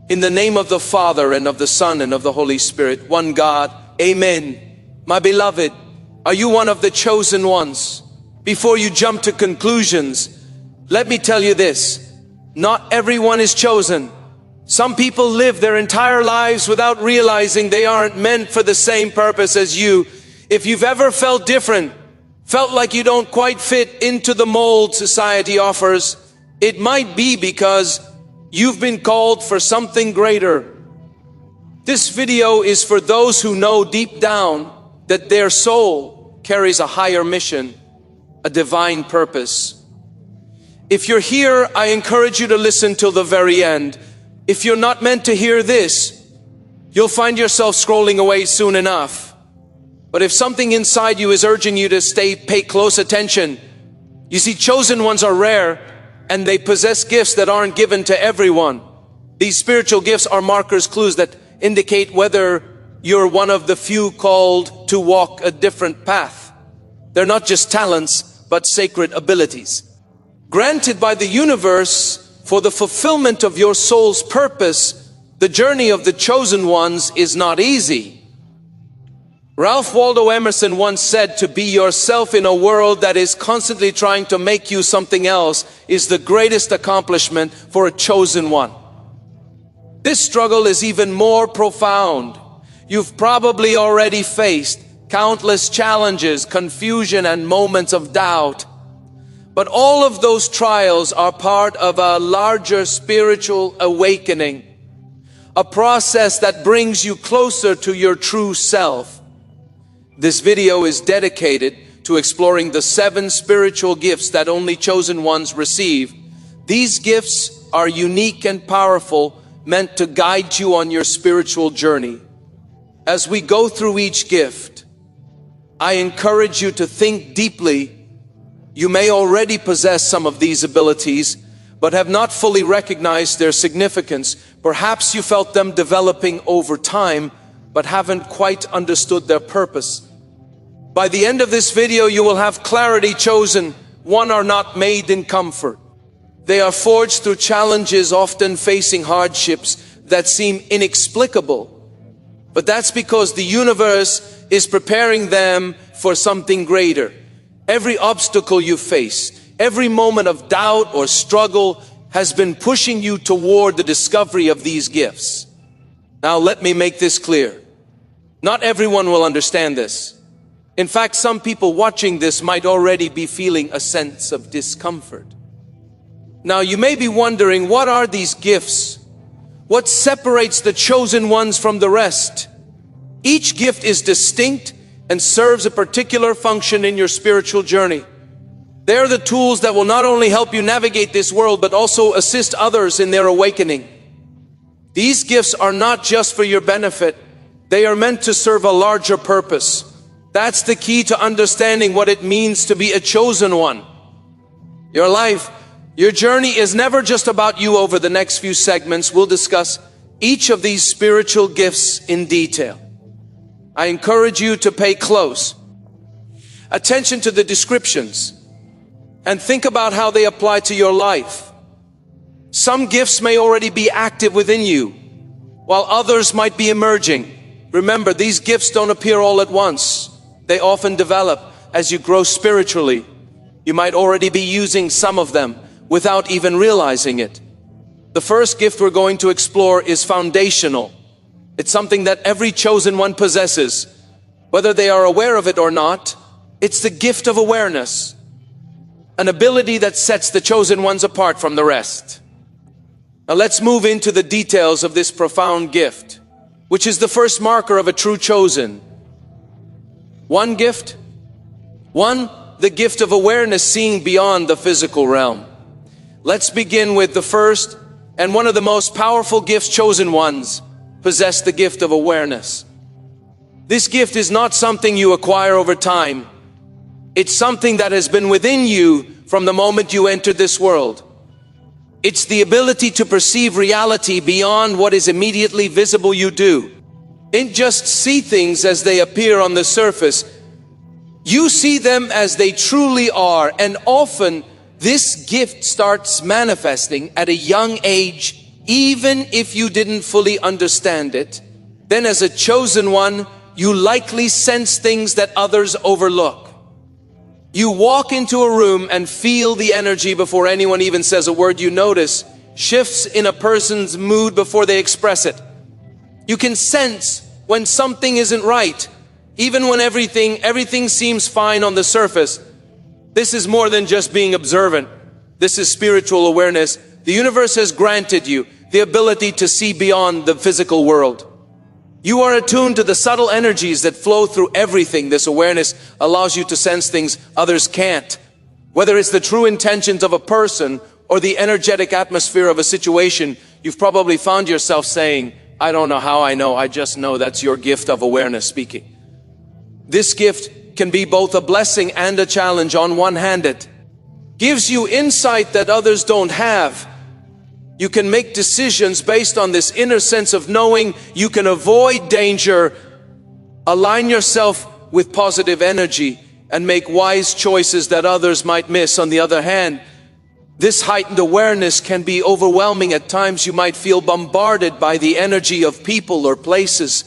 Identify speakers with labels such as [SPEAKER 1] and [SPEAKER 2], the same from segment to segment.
[SPEAKER 1] In the name of the Father, and of the Son, and of the Holy Spirit, one God, amen. My beloved, are you one of the chosen ones? Before you jump to conclusions, let me tell you this: not everyone is chosen. Some people live their entire lives without realizing they aren't meant for the same purpose as you. If you've ever felt different, felt like you don't quite fit into the mold society offers, it might be because you've been called for something greater. This video is for those who know deep down that their soul carries a higher mission, a divine purpose. If you're here, I encourage you to listen till the very end. If you're not meant to hear this, you'll find yourself scrolling away soon enough. But if something inside you is urging you to pay close attention, you see, chosen ones are rare, and they possess gifts that aren't given to everyone. These spiritual gifts are markers, clues that indicate whether you're one of the few called to walk a different path. They're not just talents, but sacred abilities, granted by the universe for the fulfillment of your soul's purpose. The journey of the chosen ones is not easy. Ralph Waldo Emerson once said, "To be yourself in a world that is constantly trying to make you something else is the greatest accomplishment for a chosen one." This struggle is even more profound. You've probably already faced countless challenges, confusion, and moments of doubt. But all of those trials are part of a larger spiritual awakening, a process that brings you closer to your true self. This video is dedicated to exploring the 7 spiritual gifts that only chosen ones receive. These gifts are unique and powerful, meant to guide you on your spiritual journey. As we go through each gift, I encourage you to think deeply. You may already possess some of these abilities, but have not fully recognized their significance. Perhaps you felt them developing over time, but haven't quite understood their purpose. By the end of this video, you will have clarity. Chosen one are not made in comfort. They are forged through challenges, often facing hardships that seem inexplicable. But that's because the universe is preparing them for something greater. Every obstacle you face, every moment of doubt or struggle has been pushing you toward the discovery of these gifts. Now let me make this clear. Not everyone will understand this. In fact, some people watching this might already be feeling a sense of discomfort. Now you may be wondering, what are these gifts? What separates the chosen ones from the rest? Each gift is distinct and serves a particular function in your spiritual journey. They're the tools that will not only help you navigate this world, but also assist others in their awakening. These gifts are not just for your benefit. They are meant to serve a larger purpose. That's the key to understanding what it means to be a chosen one. Your life, your journey is never just about you. Over the next few segments, we'll discuss each of these spiritual gifts in detail. I encourage you to pay close attention to the descriptions and think about how they apply to your life. Some gifts may already be active within you, while others might be emerging. Remember, these gifts don't appear all at once. They often develop as you grow spiritually. You might already be using some of them without even realizing it. The first gift we're going to explore is foundational. It's something that every chosen one possesses, whether they are aware of it or not. It's the gift of awareness, an ability that sets the chosen ones apart from the rest. Now let's move into the details of this profound gift, which is the first marker of a true chosen. One gift. One, the gift of awareness, seeing beyond the physical realm. Let's begin with the first and one of the most powerful gifts. Chosen ones possess the gift of awareness. This gift is not something you acquire over time. It's something that has been within you from the moment you entered this world. It's the ability to perceive reality beyond what is immediately visible. You don't just see things as they appear on the surface. You see them as they truly are, and often this gift starts manifesting at a young age Even if you didn't fully understand it, then as a chosen one, you likely sense things that others overlook. You walk into a room and feel the energy before anyone even says a word. You notice shifts in a person's mood before they express it. You can sense when something isn't right, even when everything seems fine on the surface. This is more than just being observant. This is spiritual awareness. The universe has granted you the ability to see beyond the physical world. You are attuned to the subtle energies that flow through everything. This awareness allows you to sense things others can't. Whether it's the true intentions of a person or the energetic atmosphere of a situation, you've probably found yourself saying, I don't know how I know, I just know. That's your gift of awareness speaking. This gift can be both a blessing and a challenge. On one hand, it gives you insight that others don't have. You can make decisions based on this inner sense of knowing. You can avoid danger, align yourself with positive energy, and make wise choices that others might miss. On the other hand, this heightened awareness can be overwhelming. At times you might feel bombarded by the energy of people or places,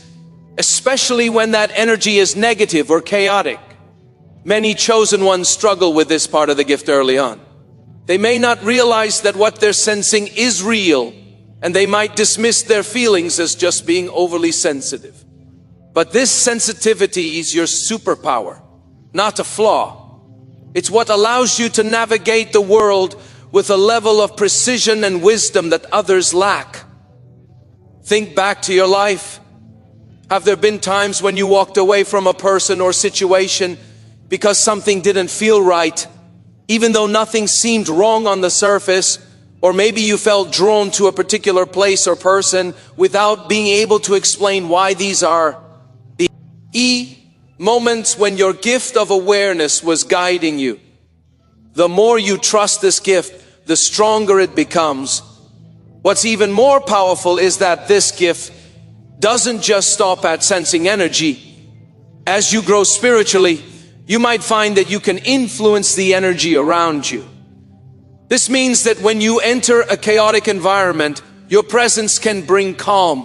[SPEAKER 1] especially when that energy is negative or chaotic. Many chosen ones struggle with this part of the gift early on. They may not realize that what they're sensing is real, and they might dismiss their feelings as just being overly sensitive. But this sensitivity is your superpower, not a flaw. It's what allows you to navigate the world with a level of precision and wisdom that others lack. Think back to your life. Have there been times when you walked away from a person or situation because something didn't feel right, even though nothing seemed wrong on the surface? Or maybe you felt drawn to a particular place or person without being able to explain why. These are the moments when your gift of awareness was guiding you. The more you trust this gift, the stronger it becomes. What's even more powerful is that this gift doesn't just stop at sensing energy. As you grow spiritually, you might find that you can influence the energy around you. This means that when you enter a chaotic environment, your presence can bring calm.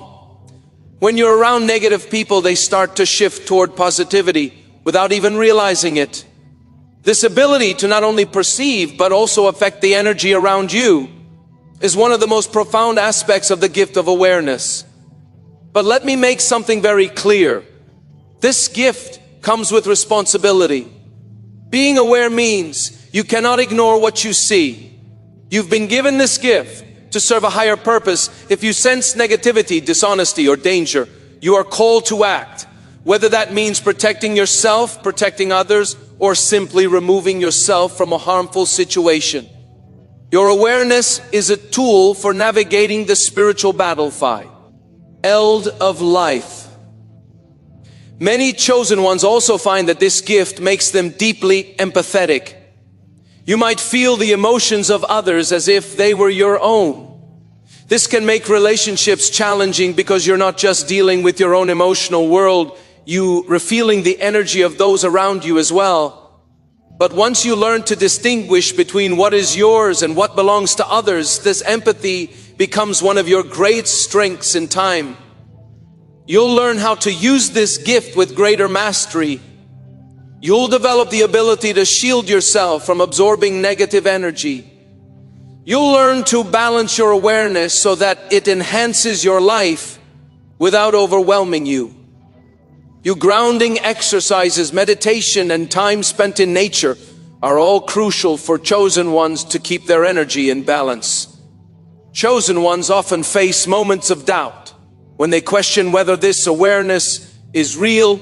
[SPEAKER 1] When you're around negative people, they start to shift toward positivity without even realizing it. This ability to not only perceive but also affect the energy around you is one of the most profound aspects of the gift of awareness. But let me make something very clear. This gift comes with responsibility. Being aware means you cannot ignore what you see. You've been given this gift to serve a higher purpose. If you sense negativity, dishonesty, or danger, you are called to act. Whether that means protecting yourself, protecting others, or simply removing yourself from a harmful situation. Your awareness is a tool for navigating the spiritual battlefield of life. Many chosen ones also find that this gift makes them deeply empathetic. You might feel the emotions of others as if they were your own. This can make relationships challenging because you're not just dealing with your own emotional world, you're feeling the energy of those around you as well. But once you learn to distinguish between what is yours and what belongs to others, this empathy becomes one of your great strengths in time. You'll learn how to use this gift with greater mastery. You'll develop the ability to shield yourself from absorbing negative energy. You'll learn to balance your awareness so that it enhances your life without overwhelming you. Your grounding exercises, meditation, and time spent in nature are all crucial for chosen ones to keep their energy in balance. Chosen ones often face moments of doubt when they question whether this awareness is real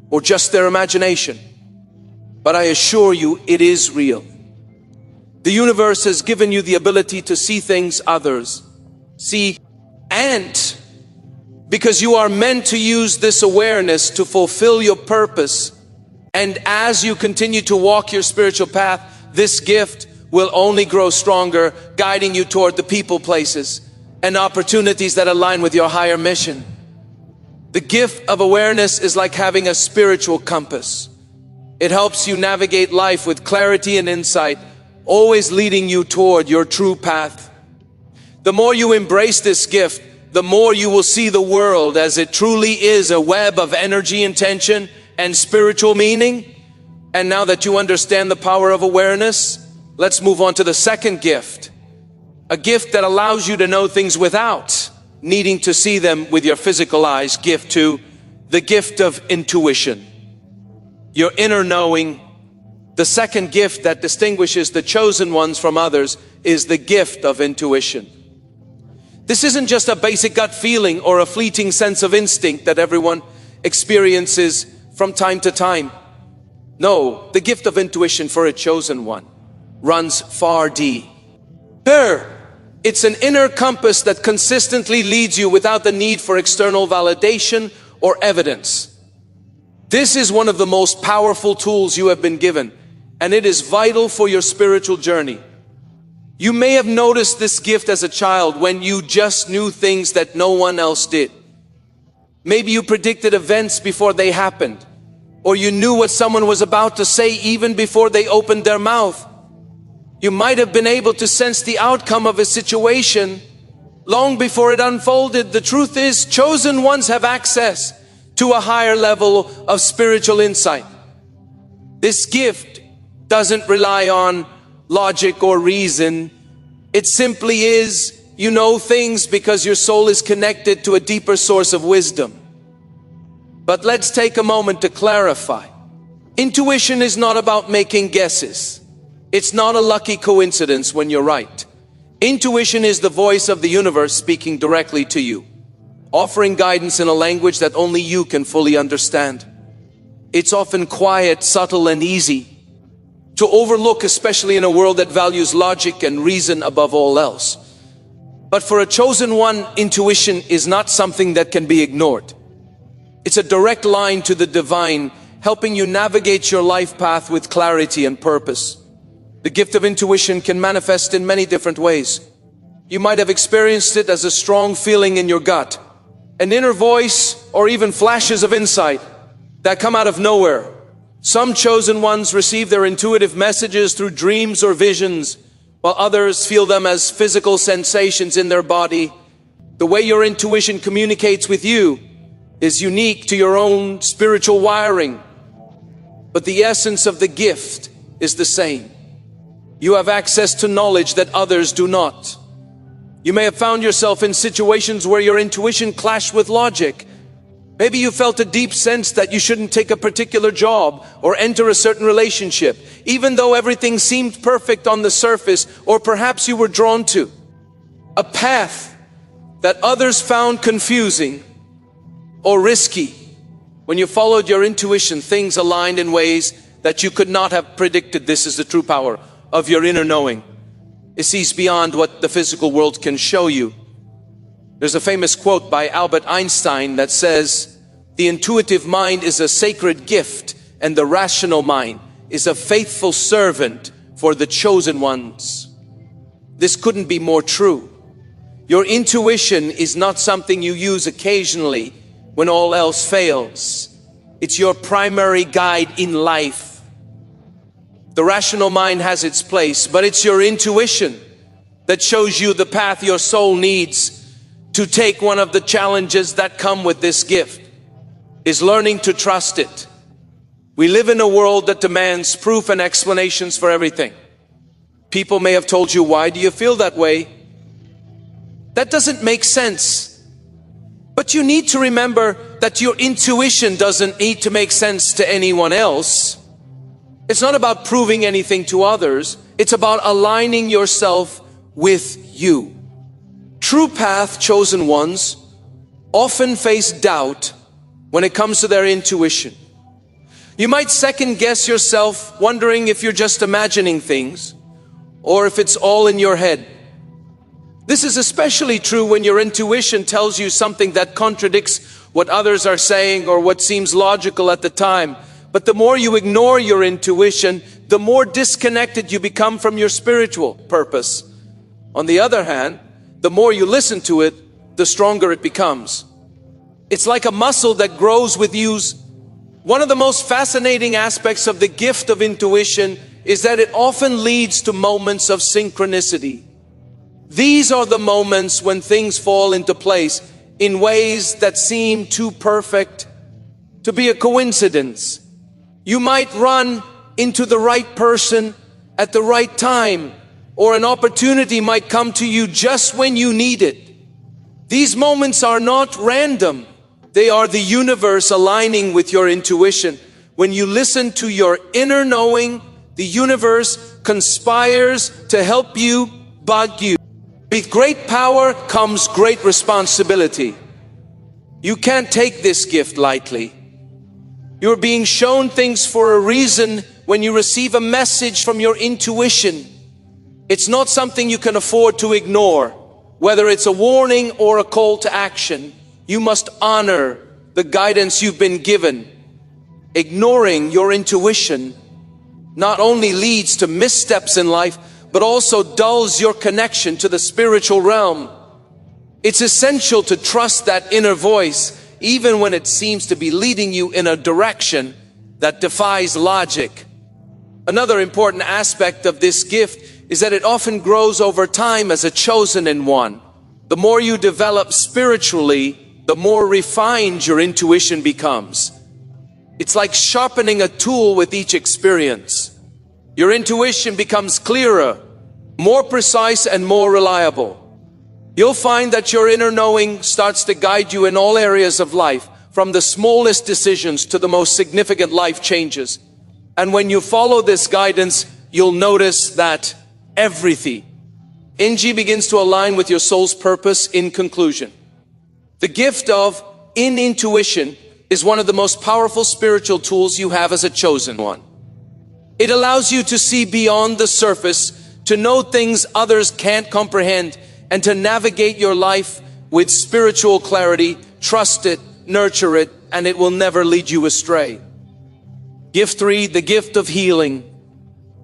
[SPEAKER 1] or just their imagination. But I assure you, it is real. The universe has given you the ability to see things others see, and because you are meant to use this awareness to fulfill your purpose. And as you continue to walk your spiritual path, this gift will only grow stronger, guiding you toward the people, places, and opportunities that align with your higher mission. The gift of awareness is like having a spiritual compass. It helps you navigate life with clarity and insight, always leading you toward your true path. The more you embrace this gift, the more you will see the world as it truly is, a web of energy, intention, and spiritual meaning. And now that you understand the power of awareness, let's move on to the second gift. A gift that allows you to know things without needing to see them with your physical eyes. Gift 2, the gift of intuition. Your inner knowing. The second gift that distinguishes the chosen ones from others is the gift of intuition. This isn't just a basic gut feeling or a fleeting sense of instinct that everyone experiences from time to time. No, the gift of intuition for a chosen one runs far deeper. It's an inner compass that consistently leads you without the need for external validation or evidence. This is one of the most powerful tools you have been given, and it is vital for your spiritual journey. You may have noticed this gift as a child when you just knew things that no one else did. Maybe you predicted events before they happened, or you knew what someone was about to say even before they opened their mouth. You might have been able to sense the outcome of a situation long before it unfolded. The truth is, chosen ones have access to a higher level of spiritual insight. This gift doesn't rely on logic or reason. It simply is, you know things because your soul is connected to a deeper source of wisdom. But let's take a moment to clarify. Intuition is not about making guesses. It's not a lucky coincidence when you're right. Intuition is the voice of the universe speaking directly to you, offering guidance in a language that only you can fully understand. It's often quiet, subtle, and easy to overlook, especially in a world that values logic and reason above all else. But for a chosen one, intuition is not something that can be ignored. It's a direct line to the divine, helping you navigate your life path with clarity and purpose. The gift of intuition can manifest in many different ways. You might have experienced it as a strong feeling in your gut, an inner voice, or even flashes of insight that come out of nowhere. Some chosen ones receive their intuitive messages through dreams or visions, while others feel them as physical sensations in their body. The way your intuition communicates with you is unique to your own spiritual wiring, but the essence of the gift is the same. You have access to knowledge that others do not. You may have found yourself in situations where your intuition clashed with logic. Maybe you felt a deep sense that you shouldn't take a particular job or enter a certain relationship, even though everything seemed perfect on the surface, or perhaps you were drawn to a path that others found confusing or risky. When you followed your intuition, things aligned in ways that you could not have predicted. This is the true power of your inner knowing. It sees beyond what the physical world can show you. There's a famous quote by Albert Einstein that says, "The intuitive mind is a sacred gift, and the rational mind is a faithful servant for the chosen ones." This couldn't be more true. Your intuition is not something you use occasionally when all else fails. It's your primary guide in life. The rational mind has its place, but it's your intuition that shows you the path your soul needs to take. One of the challenges that come with this gift is learning to trust it. We live in a world that demands proof and explanations for everything. People may have told you, "Why do you feel that way?" That doesn't make sense. But you need to remember that your intuition doesn't need to make sense to anyone else. It's not about proving anything to others. It's about aligning yourself with you. True path chosen ones often face doubt when it comes to their intuition. You might second guess yourself, wondering if you're just imagining things or if it's all in your head. This is especially true when your intuition tells you something that contradicts what others are saying or what seems logical at the time. But the more you ignore your intuition, the more disconnected you become from your spiritual purpose. On the other hand, the more you listen to it, the stronger it becomes. It's like a muscle that grows with use. One of the most fascinating aspects of the gift of intuition is that it often leads to moments of synchronicity. These are the moments when things fall into place in ways that seem too perfect to be a coincidence. You might run into the right person at the right time, or an opportunity might come to you just when you need it. These moments are not random. They are the universe aligning with your intuition. When you listen to your inner knowing, the universe conspires to help you, bug you. With great power comes great responsibility. You can't take this gift lightly. You're being shown things for a reason. When you receive a message from your intuition, it's not something you can afford to ignore. Whether it's a warning or a call to action, you must honor the guidance you've been given. Ignoring your intuition not only leads to missteps in life, but also dulls your connection to the spiritual realm. It's essential to trust that inner voice, even when it seems to be leading you in a direction that defies logic. Another important aspect of this gift is that it often grows over time as a chosen one. The more you develop spiritually, the more refined your intuition becomes. It's like sharpening a tool with each experience. Your intuition becomes clearer, more precise, and more reliable. You'll find that your inner knowing starts to guide you in all areas of life, from the smallest decisions to the most significant life changes. And when you follow this guidance, you'll notice that everything begins to align with your soul's purpose. In conclusion, the gift of intuition is one of the most powerful spiritual tools you have as a chosen one. It allows you to see beyond the surface, to know things others can't comprehend, and to navigate your life with spiritual clarity. Trust it, nurture it, and it will never lead you astray. Gift 3, the gift of healing,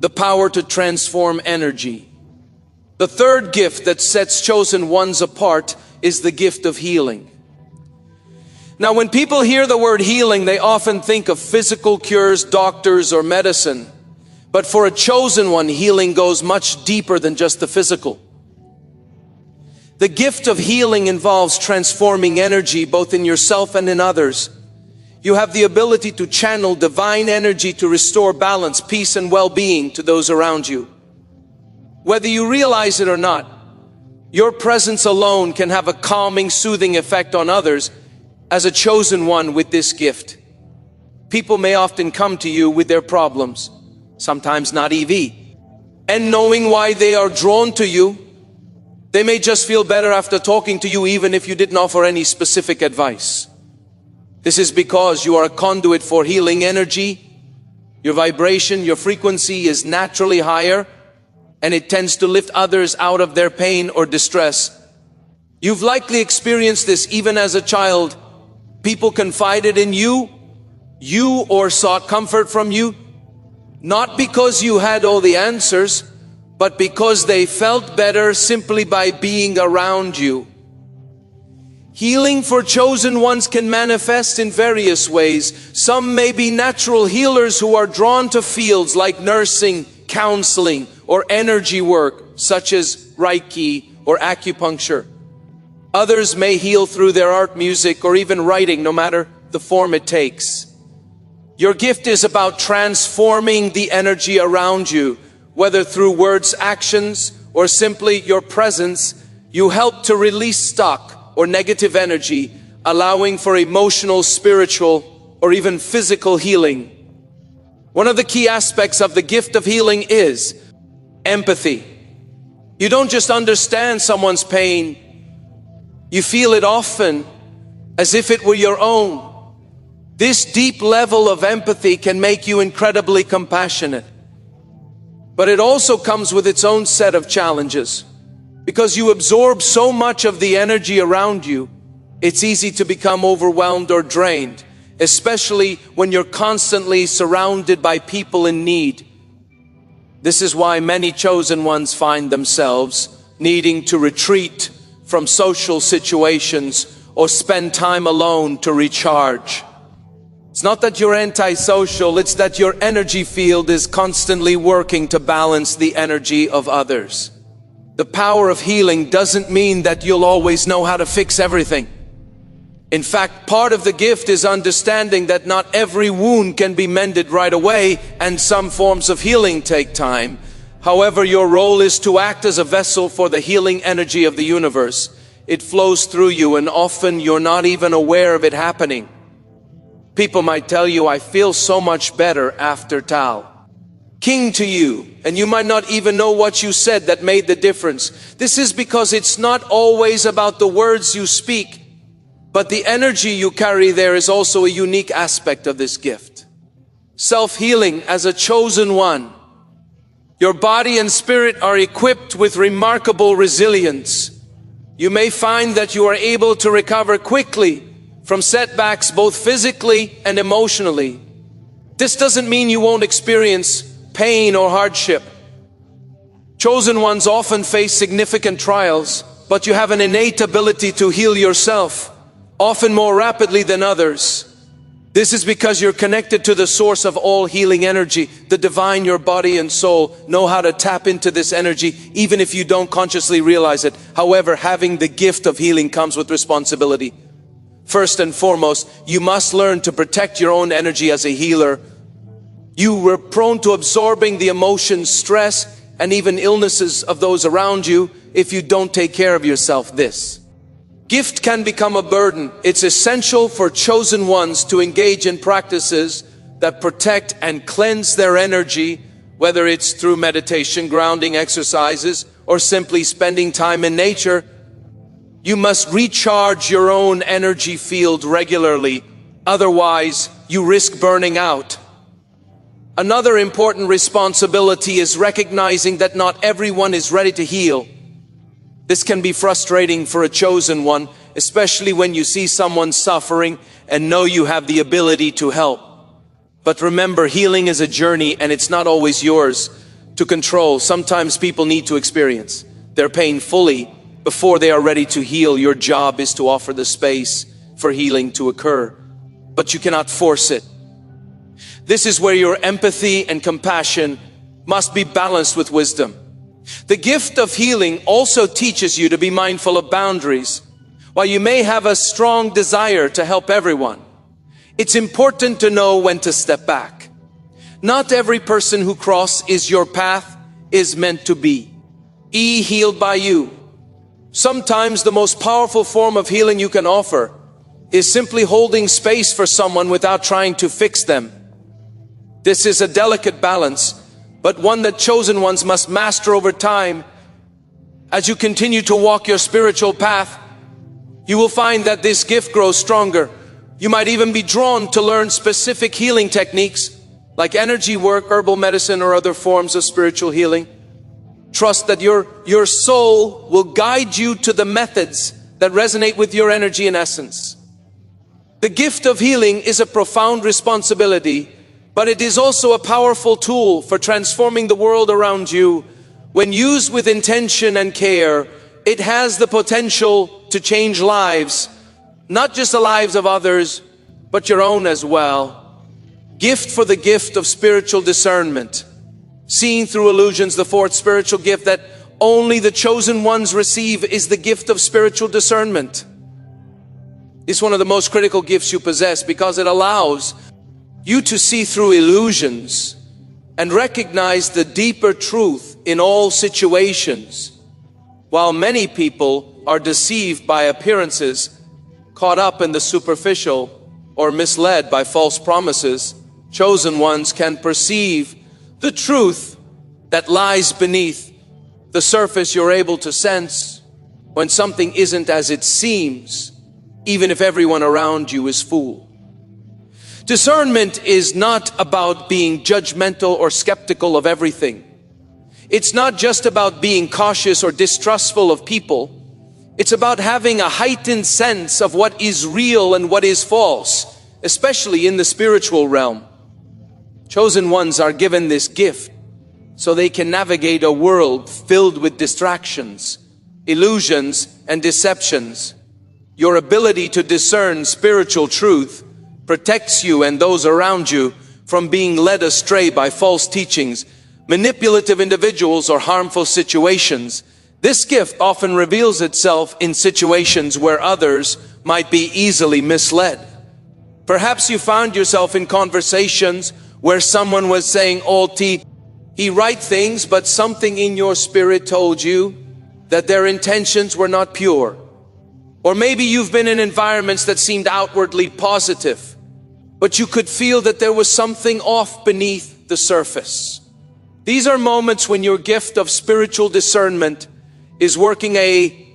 [SPEAKER 1] the power to transform energy. The third gift that sets chosen ones apart is the gift of healing. Now, when people hear the word healing, they often think of physical cures, doctors, or medicine. But for a chosen one, healing goes much deeper than just the physical. The gift of healing involves transforming energy, both in yourself and in others. You have the ability to channel divine energy to restore balance, peace, and well-being to those around you. Whether you realize it or not, your presence alone can have a calming, soothing effect on others. As a chosen one with this gift, people may often come to you with their problems, sometimes not easy. And knowing why they are drawn to you, they may just feel better after talking to you, even if you didn't offer any specific advice. This is because you are a conduit for healing energy. Your vibration, your frequency is naturally higher, and it tends to lift others out of their pain or distress. You've likely experienced this even as a child. People confided in you or sought comfort from you, not because you had all the answers, but because they felt better simply by being around you. Healing for chosen ones can manifest in various ways. Some may be natural healers who are drawn to fields like nursing, counseling, or energy work, such as Reiki or acupuncture. Others may heal through their art, music, or even writing, no matter the form it takes. Your gift is about transforming the energy around you, whether through words, actions, or simply your presence. You help to release stuck or negative energy, allowing for emotional, spiritual, or even physical healing. One of the key aspects of the gift of healing is empathy. You don't just understand someone's pain, you feel it often as if it were your own. This deep level of empathy can make you incredibly compassionate. But it also comes with its own set of challenges. Because you absorb so much of the energy around you, it's easy to become overwhelmed or drained, especially when you're constantly surrounded by people in need. This is why many chosen ones find themselves needing to retreat from social situations or spend time alone to recharge. It's not that you're antisocial, it's that your energy field is constantly working to balance the energy of others. The power of healing doesn't mean that you'll always know how to fix everything. In fact, part of the gift is understanding that not every wound can be mended right away, and some forms of healing take time. However, your role is to act as a vessel for the healing energy of the universe. It flows through you, and often you're not even aware of it happening. People might tell you, I feel so much better after Tal. King to you, and you might not even know what you said that made the difference. This is because it's not always about the words you speak, but the energy you carry. There is also a unique aspect of this gift. Self-healing as a chosen one. Your body and spirit are equipped with remarkable resilience. You may find that you are able to recover quickly from setbacks, both physically and emotionally. This doesn't mean you won't experience pain or hardship. Chosen ones often face significant trials, but you have an innate ability to heal yourself, often more rapidly than others. This is because you're connected to the source of all healing energy, the divine. Your body and soul know how to tap into this energy, even if you don't consciously realize it. However, having the gift of healing comes with responsibility. First and foremost, you must learn to protect your own energy as a healer. You were prone to absorbing the emotions, stress, and even illnesses of those around you if you don't take care of yourself. This gift can become a burden. It's essential for chosen ones to engage in practices that protect and cleanse their energy, whether it's through meditation, grounding exercises, or simply spending time in nature. You must recharge your own energy field regularly. Otherwise, you risk burning out. Another important responsibility is recognizing that not everyone is ready to heal. This can be frustrating for a chosen one, especially when you see someone suffering and know you have the ability to help. But remember, healing is a journey, and it's not always yours to control. Sometimes people need to experience their pain fully before they are ready to heal. Your job is to offer the space for healing to occur, but you cannot force it. This is where your empathy and compassion must be balanced with wisdom. The gift of healing also teaches you to be mindful of boundaries. While you may have a strong desire to help everyone, it's important to know when to step back. Not every person who crosses your path is meant to be healed by you. Sometimes the most powerful form of healing you can offer is simply holding space for someone without trying to fix them. This is a delicate balance, but one that chosen ones must master over time. As you continue to walk your spiritual path, you will find that this gift grows stronger. You might even be drawn to learn specific healing techniques like energy work, herbal medicine, or other forms of spiritual healing. Trust that your soul will guide you to the methods that resonate with your energy and essence. The gift of healing is a profound responsibility, but it is also a powerful tool for transforming the world around you. When used with intention and care, it has the potential to change lives, not just the lives of others, but your own as well. Gift for the gift of spiritual discernment. Seeing through illusions, the fourth spiritual gift that only the chosen ones receive, is the gift of spiritual discernment. It's one of the most critical gifts you possess because it allows you to see through illusions and recognize the deeper truth in all situations. While many people are deceived by appearances, caught up in the superficial, or misled by false promises, chosen ones can perceive the truth that lies beneath the surface. You're able to sense when something isn't as it seems, even if everyone around you is fooled. Discernment is not about being judgmental or skeptical of everything. It's not just about being cautious or distrustful of people. It's about having a heightened sense of what is real and what is false, especially in the spiritual realm. Chosen ones are given this gift so they can navigate a world filled with distractions, illusions, and deceptions. Your ability to discern spiritual truth protects you and those around you from being led astray by false teachings, manipulative individuals, or harmful situations. This gift often reveals itself in situations where others might be easily misled. Perhaps you found yourself in conversations where someone was saying all he right things, but something in your spirit told you that their intentions were not pure. Or maybe you've been in environments that seemed outwardly positive, but you could feel that there was something off beneath the surface. These are moments when your gift of spiritual discernment is working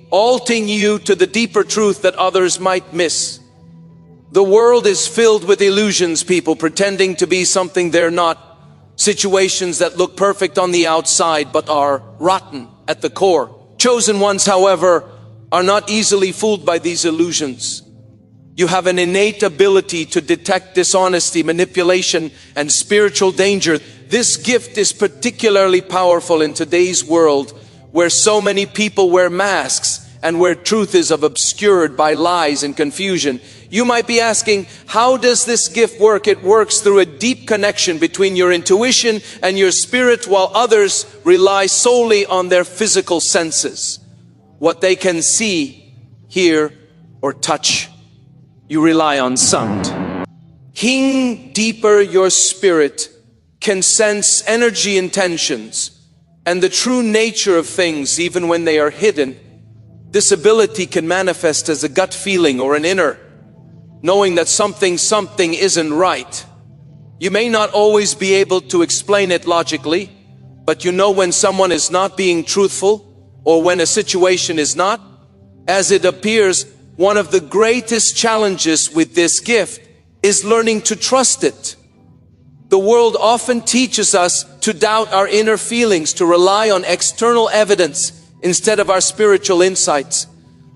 [SPEAKER 1] altering you to the deeper truth that others might miss. The world is filled with illusions, people pretending to be something they're not, situations that look perfect on the outside but are rotten at the core. Chosen ones, however, are not easily fooled by these illusions. You have an innate ability to detect dishonesty, manipulation, and spiritual danger. This gift is particularly powerful in today's world, where so many people wear masks and where truth is obscured by lies and confusion. You might be asking, how does this gift work? It works through a deep connection between your intuition and your spirit, while others rely solely on their physical senses, what they can see, hear, or touch. You rely on sound. Keen deeper, your spirit can sense energy, intentions, and the true nature of things even when they are hidden. This ability can manifest as a gut feeling or an inner knowing that something isn't right. You may not always be able to explain it logically, but you know when someone is not being truthful or when a situation is not. As it appears, one of the greatest challenges with this gift is learning to trust it. The world often teaches us to doubt our inner feelings, to rely on external evidence instead of our spiritual insights.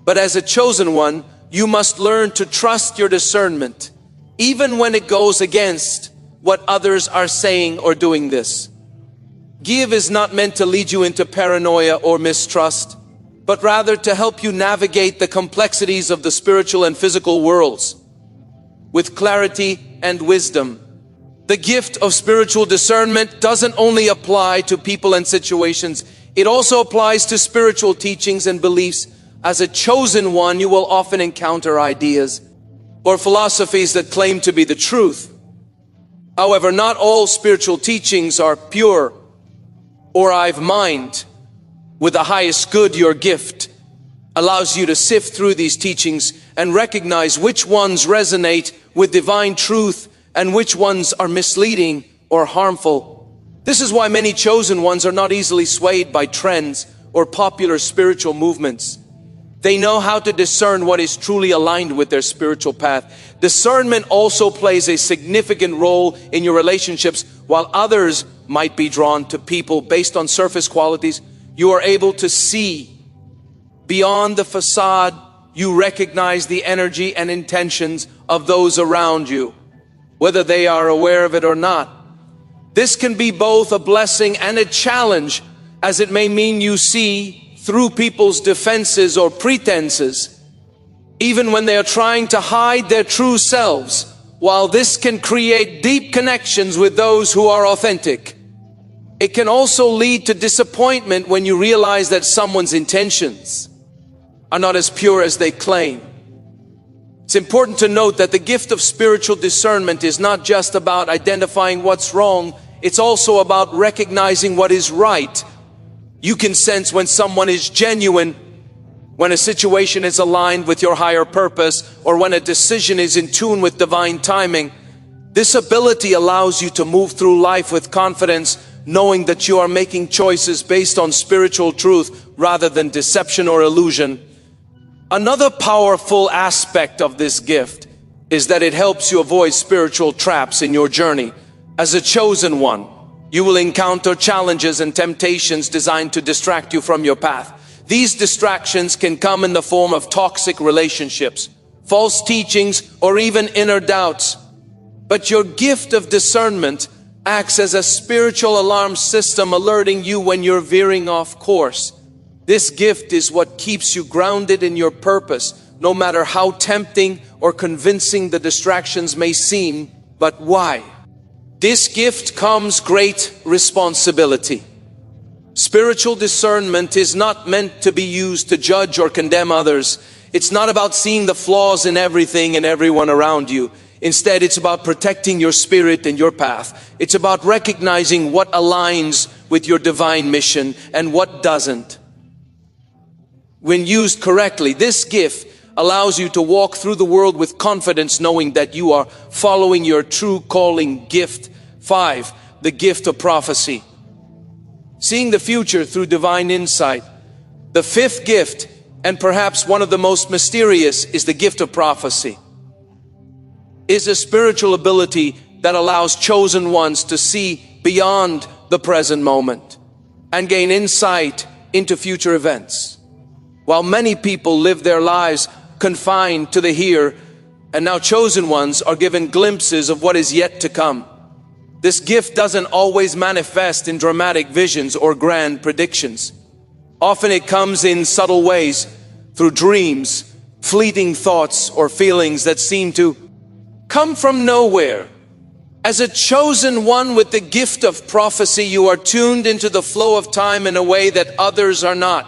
[SPEAKER 1] But as a chosen one, you must learn to trust your discernment, even when it goes against what others are saying or doing. This give is not meant to lead you into paranoia or mistrust, but rather to help you navigate the complexities of the spiritual and physical worlds with clarity and wisdom. The gift of spiritual discernment doesn't only apply to people and situations, it also applies to spiritual teachings and beliefs. As a chosen one, you will often encounter ideas or philosophies that claim to be the truth. However, not all spiritual teachings are pure or of mind with the highest good. Your gift allows you to sift through these teachings and recognize which ones resonate with divine truth and which ones are misleading or harmful. This is why many chosen ones are not easily swayed by trends or popular spiritual movements. They know how to discern what is truly aligned with their spiritual path. Discernment also plays a significant role in your relationships. While others might be drawn to people based on surface qualities, you are able to see beyond the facade. You recognize the energy and intentions of those around you, whether they are aware of it or not. This can be both a blessing and a challenge, as it may mean you see through people's defenses or pretenses, even when they are trying to hide their true selves. While this can create deep connections with those who are authentic, it can also lead to disappointment when you realize that someone's intentions are not as pure as they claim. It's important to note that the gift of spiritual discernment is not just about identifying what's wrong, it's also about recognizing what is right. You can sense when someone is genuine, when a situation is aligned with your higher purpose, or when a decision is in tune with divine timing. This ability allows you to move through life with confidence, knowing that you are making choices based on spiritual truth rather than deception or illusion. Another powerful aspect of this gift is that it helps you avoid spiritual traps in your journey. As a chosen one, you will encounter challenges and temptations designed to distract you from your path. These distractions can come in the form of toxic relationships, false teachings, or even inner doubts. But your gift of discernment acts as a spiritual alarm system, alerting you when you're veering off course. This gift is what keeps you grounded in your purpose, no matter how tempting or convincing the distractions may seem. But why? This gift comes great responsibility. Spiritual discernment is not meant to be used to judge or condemn others. It's not about seeing the flaws in everything and everyone around you. Instead, it's about protecting your spirit and your path. It's about recognizing what aligns with your divine mission and what doesn't. When used correctly, this gift allows you to walk through the world with confidence, knowing that you are following your true calling. Gift 5, the gift of prophecy. Seeing the future through divine insight. The 5th gift, and perhaps one of the most mysterious, is the gift of prophecy. Is a spiritual ability that allows chosen ones to see beyond the present moment and gain insight into future events. While many people live their lives confined to the here, and now chosen ones are given glimpses of what is yet to come. This gift doesn't always manifest in dramatic visions or grand predictions. Often it comes in subtle ways, through dreams, fleeting thoughts, or feelings that seem to come from nowhere. As a chosen one with the gift of prophecy, you are tuned into the flow of time in a way that others are not.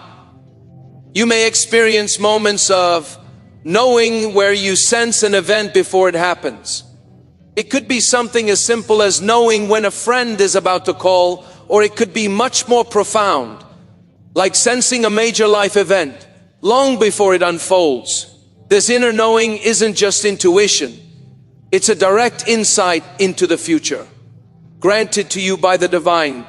[SPEAKER 1] You may experience moments of knowing where you sense an event before it happens. It could be something as simple as knowing when a friend is about to call, or it could be much more profound, like sensing a major life event long before it unfolds. This inner knowing isn't just intuition. It's a direct insight into the future, granted to you by the divine.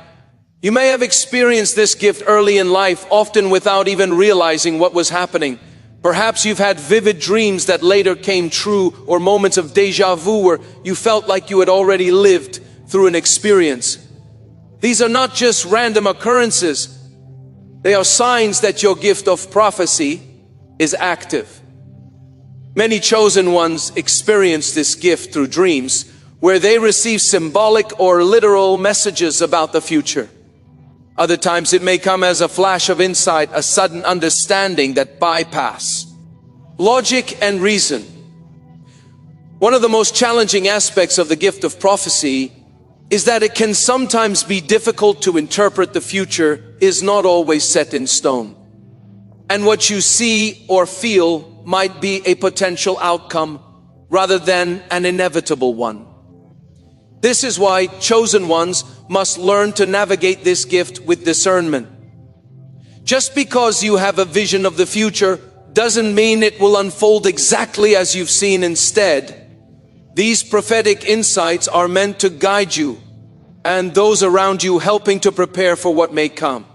[SPEAKER 1] You may have experienced this gift early in life, often without even realizing what was happening. Perhaps you've had vivid dreams that later came true, or moments of déjà vu where you felt like you had already lived through an experience. These are not just random occurrences. They are signs that your gift of prophecy is active. Many chosen ones experience this gift through dreams, where they receive symbolic or literal messages about the future. Other times it may come as a flash of insight, a sudden understanding that bypass logic and reason. One of the most challenging aspects of the gift of prophecy is that it can sometimes be difficult to interpret. The future is not always set in stone, and what you see or feel might be a potential outcome rather than an inevitable one. This is why chosen ones must learn to navigate this gift with discernment. Just because you have a vision of the future doesn't mean it will unfold exactly as you've seen. Instead, these prophetic insights are meant to guide you and those around you, helping to prepare for what may come.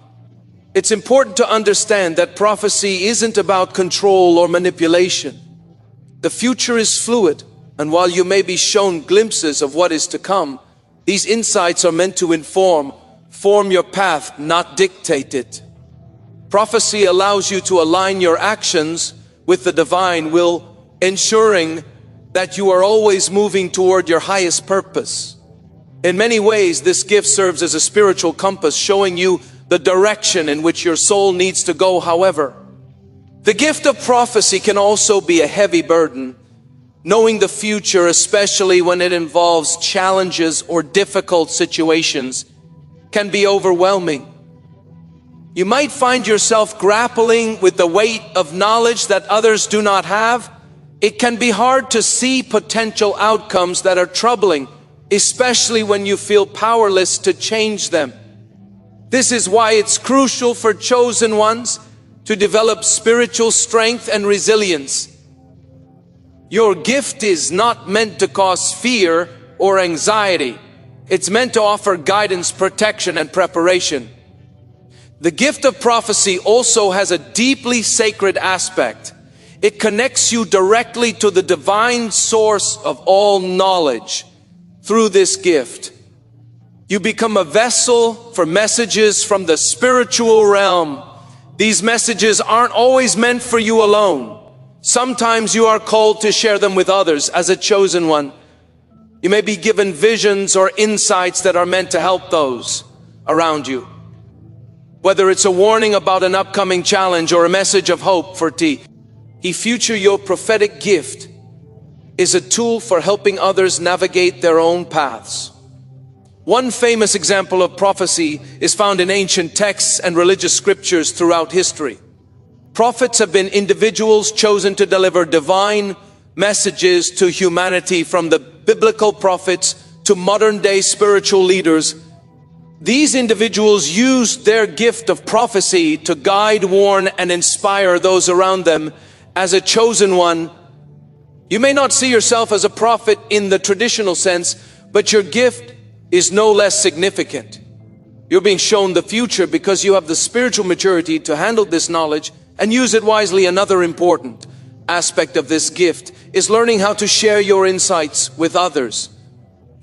[SPEAKER 1] It's important to understand that prophecy isn't about control or manipulation. The future is fluid, and while you may be shown glimpses of what is to come, these insights are meant to form your path, not dictate it. Prophecy allows you to align your actions with the divine will, ensuring that you are always moving toward your highest purpose. In many ways, this gift serves as a spiritual compass, showing you the direction in which your soul needs to go. However, the gift of prophecy can also be a heavy burden. Knowing the future, especially when it involves challenges or difficult situations, can be overwhelming. You might find yourself grappling with the weight of knowledge that others do not have. It can be hard to see potential outcomes that are troubling, especially when you feel powerless to change them. This is why it's crucial for chosen ones to develop spiritual strength and resilience. Your gift is not meant to cause fear or anxiety. It's meant to offer guidance, protection, and preparation. The gift of prophecy also has a deeply sacred aspect. It connects you directly to the divine source of all knowledge. Through this gift, you become a vessel for messages from the spiritual realm. These messages aren't always meant for you alone. Sometimes you are called to share them with others. As a chosen one, you may be given visions or insights that are meant to help those around you. Whether it's a warning about an upcoming challenge or a message of hope for future, your prophetic gift is a tool for helping others navigate their own paths. One famous example of prophecy is found in ancient texts and religious scriptures throughout history. Prophets have been individuals chosen to deliver divine messages to humanity, from the biblical prophets to modern-day spiritual leaders. These individuals used their gift of prophecy to guide, warn, and inspire those around them. As a chosen one, you may not see yourself as a prophet in the traditional sense, but your gift is no less significant. You're being shown the future because you have the spiritual maturity to handle this knowledge and use it wisely. Another important aspect of this gift is learning how to share your insights with others.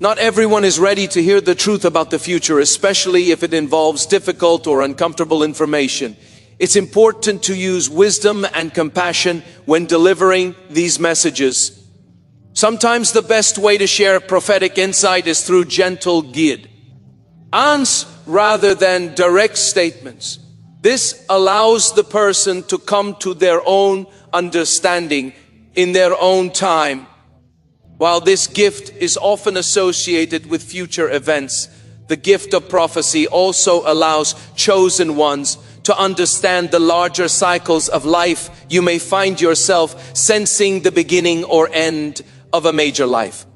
[SPEAKER 1] Not everyone is ready to hear the truth about the future, especially if it involves difficult or uncomfortable information. It's important to use wisdom and compassion when delivering these messages. Sometimes the best way to share prophetic insight is through gentle guidance rather than direct statements. This allows the person to come to their own understanding in their own time. While this gift is often associated with future events, the gift of prophecy also allows chosen ones to understand the larger cycles of life. You may find yourself sensing the beginning or end of a major life